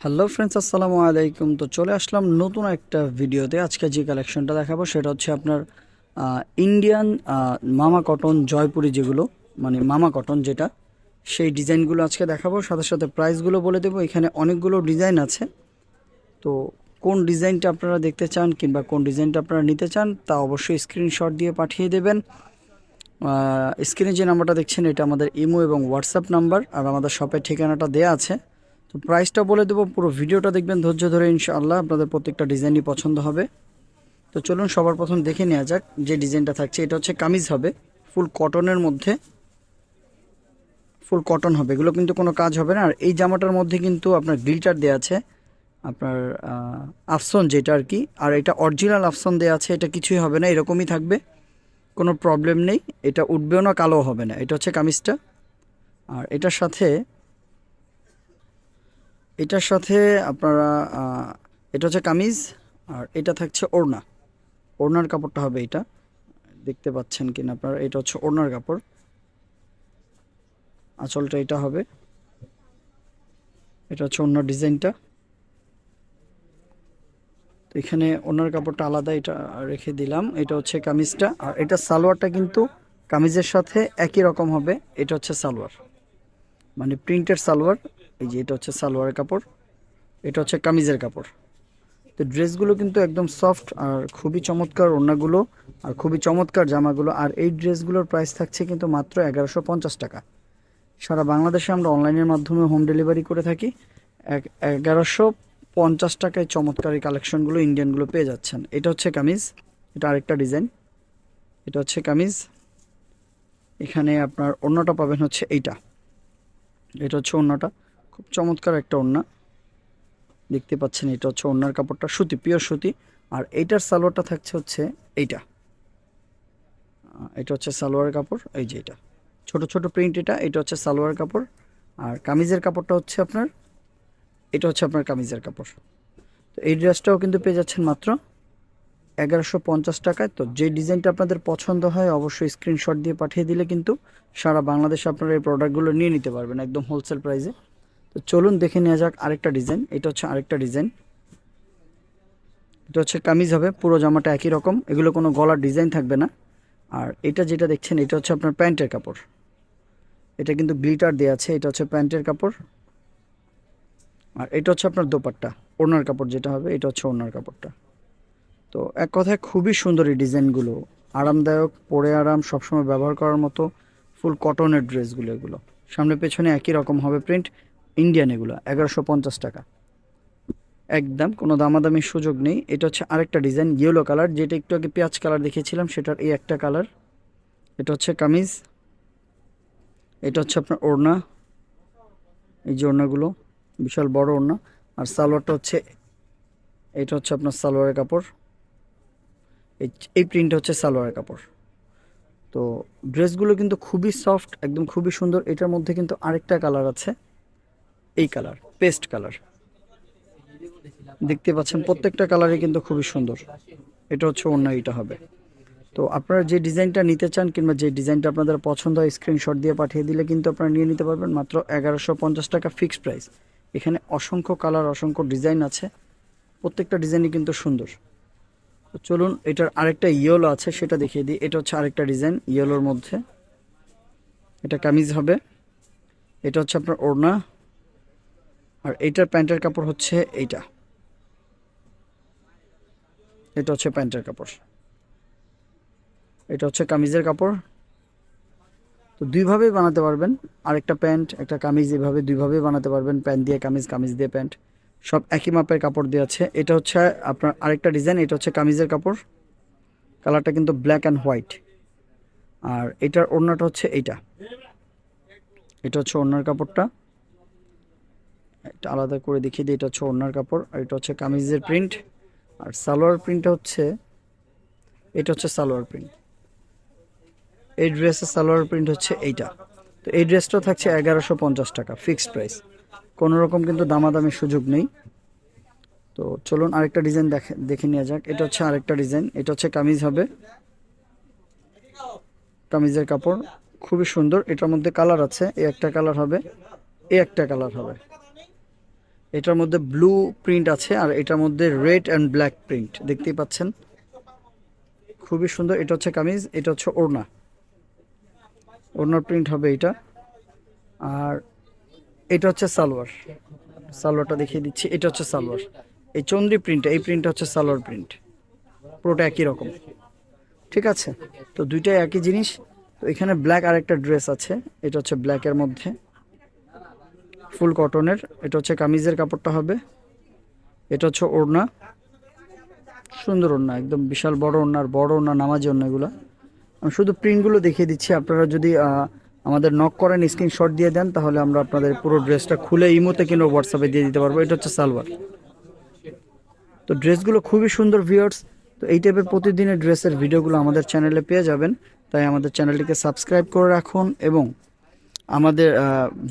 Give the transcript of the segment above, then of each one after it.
Hello friends, আসসালামু আলাইকুম। তো চলে আসলাম নতুন একটা ভিডিওতে। আজকে যে কালেকশনটা দেখাবো সেটা হচ্ছে আপনার ইন্ডিয়ান মামা কটন জয়পুরি, যেগুলো মানে মামা কটন যেটা, সেই ডিজাইনগুলো আজকে দেখাবো। সাথে সাথে প্রাইসগুলো বলে দেবো। এখানে অনেকগুলো ডিজাইন আছে, তো কোন ডিজাইনটা আপনারা দেখতে চান কিংবা কোন ডিজাইনটা আপনারা নিতে চান তা অবশ্যই স্ক্রিনশট দিয়ে পাঠিয়ে দেবেন। স্ক্রিনে যে নাম্বারটা দেখছেন এটা আমাদের ইমো এবং হোয়াটসঅ্যাপ নাম্বার, আর আমাদের শপের ঠিকানাটা দেওয়া আছে। তো প্রাইসটা বলে দেবো, পুরো ভিডিওটা দেখবেন ধৈর্য ধরে, ইনশাআল্লাহ আপনাদের প্রত্যেকটা ডিজাইনই পছন্দ হবে। তো চলুন সবার প্রথম দেখে নেওয়া যাক যে ডিজাইনটা থাকছে। এটা হচ্ছে কামিজ হবে, ফুল কটনের মধ্যে, ফুল কটন হবে, এগুলো কিন্তু কোনো কাজ হবে না। আর এই জামাটার মধ্যে কিন্তু আপনার গ্লিটার দেওয়া আছে, আপনার আফসন যেটা আর কি। আর এটা অরিজিনাল আফসন দেওয়া আছে, এটা কিছুই হবে না, এরকমই থাকবে, কোনো প্রবলেম নেই। এটা উঠবেও না, কালো হবে না। এটা হচ্ছে কামিজটা। আর এটার সাথে আপনারা এটা হচ্ছে কামিজ, আর এটা থাকছে ওড়না। ওড়নার কাপড়টা হবে এটা, দেখতে পাচ্ছেন কিনা আপনারা, এটা হচ্ছে ওড়নার কাপড়। আঁচলটা এটা হবে, এটা হচ্ছে ওড়নার ডিজাইনটা। তো এখানে ওড়নার কাপড়টা আলাদা, এটা রেখে দিলাম। এটা হচ্ছে কামিজটা, আর এটা সালোয়ারটা কিন্তু কামিজের সাথে একই রকম হবে। এটা হচ্ছে সালোয়ার, মানে প্রিন্টের সালোয়ার। এই যে এটা হচ্ছে সালোয়ারের কাপড়, এটা হচ্ছে কামিজের কাপড়। তো ড্রেসগুলো কিন্তু একদম সফট আর খুবই চমৎকার ওড়নাগুলো, আর খুবই চমৎকার জামাগুলো। আর এই ড্রেসগুলোর প্রাইস থাকছে কিন্তু মাত্র 1150 টাকা। সারা বাংলাদেশে আমরা অনলাইনের মাধ্যমে হোম ডেলিভারি করে থাকি। 1150 টাকায় চমৎকার এই কালেকশনগুলো ইন্ডিয়ানগুলো পেয়ে যাচ্ছেন। এটা হচ্ছে কামিজ, এটা আরেকটা ডিজাইন। এটা হচ্ছে কামিজ, এখানে আপনার ওড়নাটা পাবেন হচ্ছে এইটা। এটা হচ্ছে ওড়নাটা, খুব চমৎকার একটা ওড়না, দেখতে পাচ্ছেন। এটা হচ্ছে ওড়নার কাপড়টা সুতি, পিওর সুতি। আর এইটার সালোয়ারটা থাকছে হচ্ছে এইটা। এটা হচ্ছে সালোয়ারের কাপড়, এই যে এটা ছোট ছোট প্রিন্ট, এটা হচ্ছে সালোয়ার কাপড়। আর কামিজের কাপড়টা হচ্ছে আপনার, এটা হচ্ছে আপনার কামিজের কাপড়। তো এই ড্রেসটাও কিন্তু পেয়ে যাচ্ছেন মাত্র 1150 টাকায়। তো যে ডিজাইনটা আপনাদের পছন্দ হয় অবশ্যই স্ক্রিনশট দিয়ে পাঠিয়ে দিলে কিন্তু সারা বাংলাদেশে আপনারা এই প্রোডাক্টগুলো নিয়ে নিতে পারবেন একদম হোলসেল প্রাইসে। তো চলুন দেখে নেওয়া যাক আরেকটা ডিজাইন। এটা হচ্ছে আরেকটা ডিজাইন, এটা হচ্ছে কামিজ হবে, পুরো জামাটা একই রকম, এগুলো কোনো গলার ডিজাইন থাকবে না। আর এটা যেটা দেখছেন এটা হচ্ছে আপনার প্যান্টের কাপড়, এটা কিন্তু গ্লিটার দেওয়া আছে। এটা হচ্ছে প্যান্টের কাপড়, আর এটা হচ্ছে আপনার দোপাট্টা, ওড়নার কাপড় যেটা হবে, এটা হচ্ছে ওড়নার কাপড়টা। তো এক কথায় খুবই সুন্দর এই ডিজাইনগুলো, আরামদায়ক, পরে আরাম, সবসময় ব্যবহার করার মতো ফুল কটনের ড্রেসগুলো। এগুলো সামনে পেছনে একই রকম হবে প্রিন্ট, ইন্ডিয়ান। এগুলো 1150 টাকা, একদম কোনো দামাদামির সুযোগ নেই। এটা হচ্ছে আরেকটা ডিজাইন, ইয়েলো কালার, যেটা একটু আগে পেঁয়াজ কালার দেখিয়েছিলাম সেটার এই একটা কালার। এটা হচ্ছে কামিজ, এটা হচ্ছে আপনার ওড়না, এই যে ওড়নাগুলো বিশাল বড় ওড়না। আর সালোয়ারটা হচ্ছে, এটা হচ্ছে আপনার সালোয়ারের কাপড়, এই এই প্রিন্ট হচ্ছে সালোয়ারের কাপড়। তো ড্রেসগুলো কিন্তু খুবই সফট, একদম খুবই সুন্দর। এটার মধ্যে কিন্তু আরেকটা কালার আছে, এই কালার পেস্ট কালার, দেখতে পাচ্ছেন প্রত্যেকটা কালারই কিন্তু খুবই সুন্দর। এটা হচ্ছে ওড়না, এটা হবে। তো আপনারা যে ডিজাইনটা নিতে চান কিংবা যে ডিজাইনটা আপনাদের পছন্দ হয় স্ক্রিনশট দিয়ে পাঠিয়ে দিলে কিন্তু আপনারা নিয়ে নিতে পারবেন মাত্র 1150 টাকা ফিক্সড প্রাইস। এখানে অসংখ্য কালার, অসংখ্য ডিজাইন আছে, প্রত্যেকটা ডিজাইনই কিন্তু সুন্দর। তো চলুন এটার আরেকটা ইয়েলো আছে সেটা দেখিয়ে দিই। এটা হচ্ছে আরেকটা ডিজাইন ইয়েলোর মধ্যে, এটা কামিজ হবে, এটা হচ্ছে আপনার ওড়না। আর এইটার প্যান্টের কাপড় হচ্ছে এইটা, এটা হচ্ছে প্যান্টের কাপড়, এটা হচ্ছে কামিজের কাপড়। তো দুইভাবেই বানাতে পারবেন, আরেকটা প্যান্ট একটা কামিজ, এভাবে দুইভাবেই বানাতে পারবেন, প্যান্ট দিয়ে কামিজ, কামিজ দিয়ে প্যান্ট, সব একই মাপের কাপড় দিয়ে আছে। এটা হচ্ছে আপনার আরেকটা ডিজাইন, এটা হচ্ছে কামিজের কাপড়, কালারটা কিন্তু ব্ল্যাক অ্যান্ড হোয়াইট। আর এটার ওড়নাটা হচ্ছে এইটা, এটা হচ্ছে ওড়নার কাপড়টা, এটা আলাদা করে দেখিয়ে দিই। এটা হচ্ছে ওড়নার কাপড়, আর এটা হচ্ছে কামিজের প্রিন্ট। আর সালোয়ার প্রিন্টটা হচ্ছে, এটা হচ্ছে সালোয়ার প্রিন্ট, এই ড্রেসের সালোয়ার প্রিন্ট হচ্ছে এইটা। তো এই ড্রেসটা থাকছে 1150 টাকা ফিক্সড প্রাইস, কোনো রকম কিন্তু দামাদামির সুযোগ নেই। তো চলুন আরেকটা ডিজাইন দেখে নেওয়া যাক। এটা হচ্ছে আরেকটা ডিজাইন, এটা হচ্ছে কামিজ হবে, কামিজের কাপড় খুবই সুন্দর। এটার মধ্যে কালার আছে, এই একটা কালার হবে, এই একটা কালার হবে, এটার মধ্যে ব্লু প্রিন্ট আছে আর এটার মধ্যে রেড অ্যান্ড ব্ল্যাক প্রিন্ট দেখতেই পাচ্ছেন, খুবই সুন্দর। এটা হচ্ছে কামিজ, এটা হচ্ছে ওড়না, ওড়নার প্রিন্ট হবে এটা। আর এটা হচ্ছে সালোয়ার, সালোয়ারটা দেখিয়ে দিচ্ছি, এটা হচ্ছে সালোয়ার। এই চন্দ্রি প্রিন্ট, এই প্রিন্টটা হচ্ছে সালোয়ার প্রিন্ট, পুরোটা একই রকম। ঠিক আছে, তো দুইটাই একই জিনিস। তো এখানে ব্ল্যাক আরেকটা ড্রেস আছে, এটা হচ্ছে ব্ল্যাকের মধ্যে ফুল কটনের, এটা হচ্ছে কামিজের কাপড়টা হবে। এটা হচ্ছে ওড়না, সুন্দর ওড়না, একদম বিশাল বড় ওড়না, আর বড় ওড়না নামাজি ওড়না এগুলো। আমি শুধু প্রিন্টগুলো দেখিয়ে দিচ্ছি, আপনারা যদি আমাদের নক করেন, স্ক্রিনশট দিয়ে দেন, তাহলে আমরা আপনাদের পুরো ড্রেসটা খুলে ইমোতে কিংবা হোয়াটসঅ্যাপে দিয়ে দিতে পারবো। এটা হচ্ছে সালোয়ার। তো ড্রেসগুলো খুবই সুন্দর ভিউয়ার্স। তো এই টাইপের প্রতিদিনের ড্রেসের ভিডিওগুলো আমাদের চ্যানেলে পেয়ে যাবেন, তাই আমাদের চ্যানেলটিকে সাবস্ক্রাইব করে রাখুন এবং আমাদের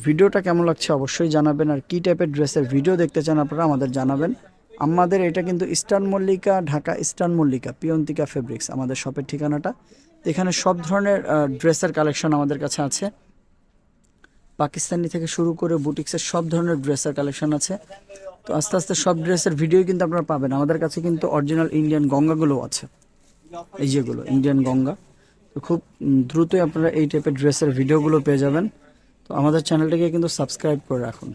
ভিডিওটা কেমন লাগছে অবশ্যই জানাবেন। আর কী টাইপের ড্রেসের ভিডিও দেখতে চান আপনারা আমাদের জানাবেন। আমাদের এটা কিন্তু eastern Mallika, Dhaka eastern Mallika, Piyontika fabrics আমাদের শপের ঠিকানাটা। এখানে সব ধরনের ড্রেসের কালেকশন আমাদের কাছে আছে, পাকিস্তানি থেকে শুরু করে বুটিক্সের সব ধরনের ড্রেসের কালেকশন আছে। তো আস্তে আস্তে সব ড্রেসের ভিডিও কিন্তু আপনারা পাবেন। আমাদের কাছে কিন্তু অরিজিনাল ইন্ডিয়ান গঙ্গাগুলো আছে, এই যেগুলো ইন্ডিয়ান গঙ্গা। তো খুব দ্রুতই আপনারা এই টাইপের ড্রেসের ভিডিওগুলো পেয়ে যাবেন। তো আমাদের চ্যানেলটাকে কিন্তু সাবস্ক্রাইব করে রাখুন।